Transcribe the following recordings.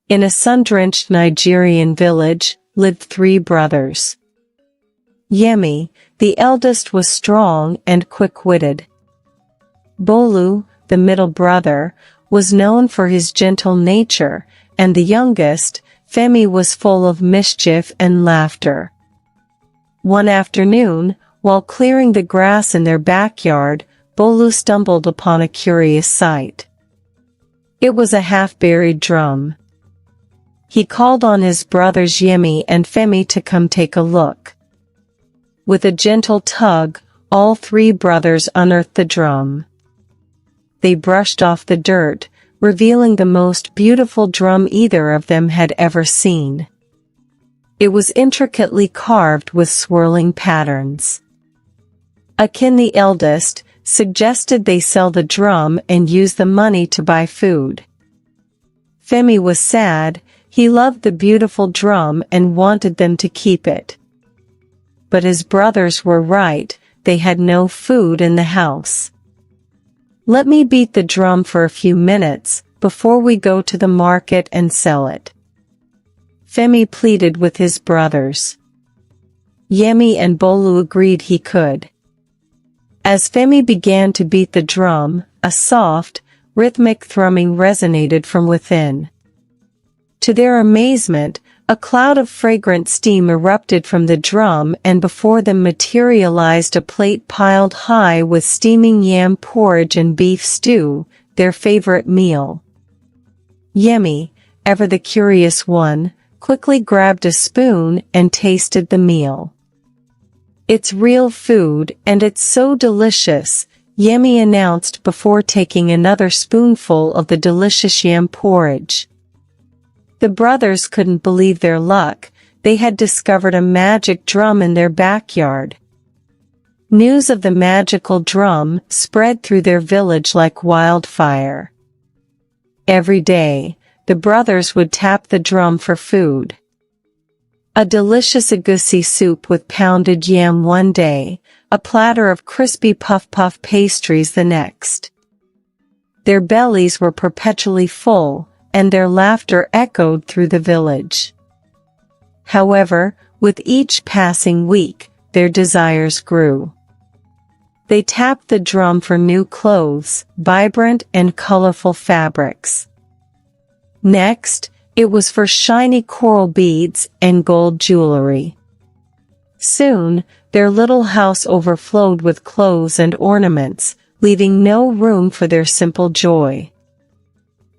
In a sun-drenched Nigerian village lived 3 brothers. Yemi, the eldest, was strong and quick-witted. Bolu, the middle brother, was known for his gentle nature, and the youngest, Femi, was full of mischief and laughter. One afternoon, while clearing the grass in their backyard, Bolu stumbled upon a curious sight. It was a half-buried drum. He called on his brothers Yemi and Femi to come take a look. With a gentle tug, all 3 brothers unearthed the drum. They brushed off the dirt, revealing the most beautiful drum either of them had ever seen. It was intricately carved with swirling patterns. Akin, the eldest, suggested they sell the drum and use the money to buy food. Femi was sad. He loved the beautiful drum and wanted them to keep it. But his brothers were right, they had no food in the house. "Let me beat the drum for a few minutes, before we go to the market and sell it," Femi pleaded with his brothers. Yemi and Bolu agreed he could. As Femi began to beat the drum, a soft, rhythmic thrumming resonated from within. To their amazement, a cloud of fragrant steam erupted from the drum, and before them materialized a plate piled high with steaming yam porridge and beef stew, their favorite meal. Yemi, ever the curious one, quickly grabbed a spoon and tasted the meal. "It's real food, and it's so delicious," Yemi announced before taking another spoonful of the delicious yam porridge. The brothers couldn't believe their luck. They had discovered a magic drum in their backyard. News of the magical drum spread through their village like wildfire. Every day, the brothers would tap the drum for food. A delicious egusi soup with pounded yam one day, a platter of crispy puff-puff pastries the next. Their bellies were perpetually full, and their laughter echoed through the village. However, with each passing week, their desires grew. They tapped the drum for new clothes, vibrant and colorful fabrics. Next, it was for shiny coral beads and gold jewelry. Soon, their little house overflowed with clothes and ornaments, leaving no room for their simple joy.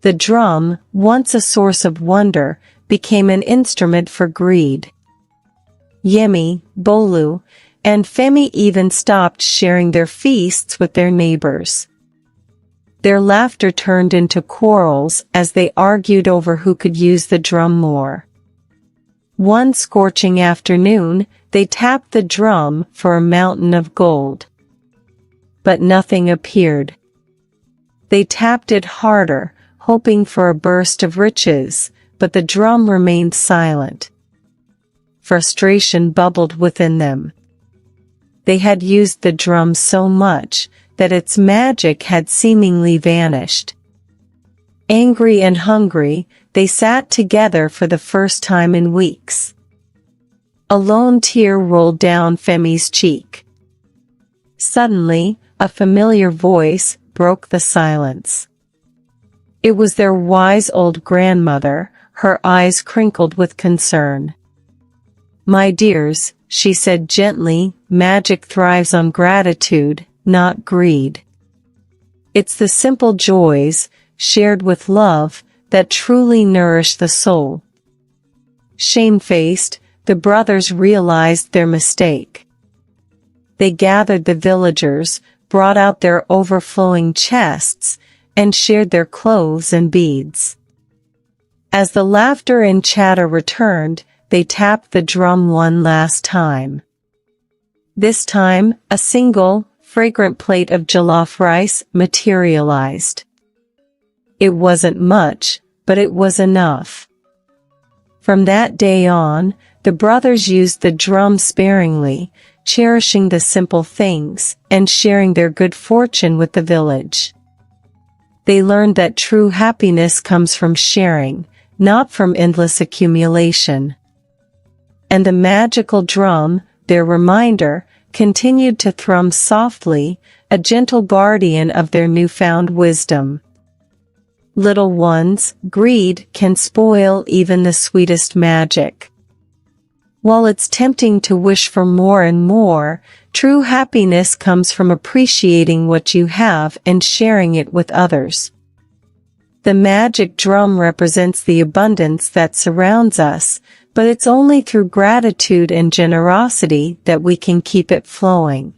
The drum, once a source of wonder, became an instrument for greed. Yemi, Bolu, and Femi even stopped sharing their feasts with their neighbors. Their laughter turned into quarrels as they argued over who could use the drum more. One scorching afternoon, they tapped the drum for a mountain of gold. But nothing appeared. They tapped it harder, hoping for a burst of riches, but the drum remained silent. Frustration bubbled within them. They had used the drum so much that its magic had seemingly vanished. Angry and hungry, they sat together for the first time in weeks. A lone tear rolled down Femi's cheek. Suddenly, a familiar voice broke the silence. It was their wise old grandmother, her eyes crinkled with concern. "My dears," she said gently, "magic thrives on gratitude, not greed. It's the simple joys, shared with love, that truly nourish the soul." Shamefaced, the brothers realized their mistake. They gathered the villagers, brought out their overflowing chests, and shared their clothes and beads. As the laughter and chatter returned, they tapped the drum one last time. This time, a single, fragrant plate of jollof rice materialized. It wasn't much, but it was enough. From that day on, the brothers used the drum sparingly, cherishing the simple things, and sharing their good fortune with the village. They learned that true happiness comes from sharing, not from endless accumulation. And the magical drum, their reminder, continued to thrum softly, a gentle guardian of their newfound wisdom. Little ones, greed can spoil even the sweetest magic. While it's tempting to wish for more and more, true happiness comes from appreciating what you have and sharing it with others. The magic drum represents the abundance that surrounds us, but it's only through gratitude and generosity that we can keep it flowing.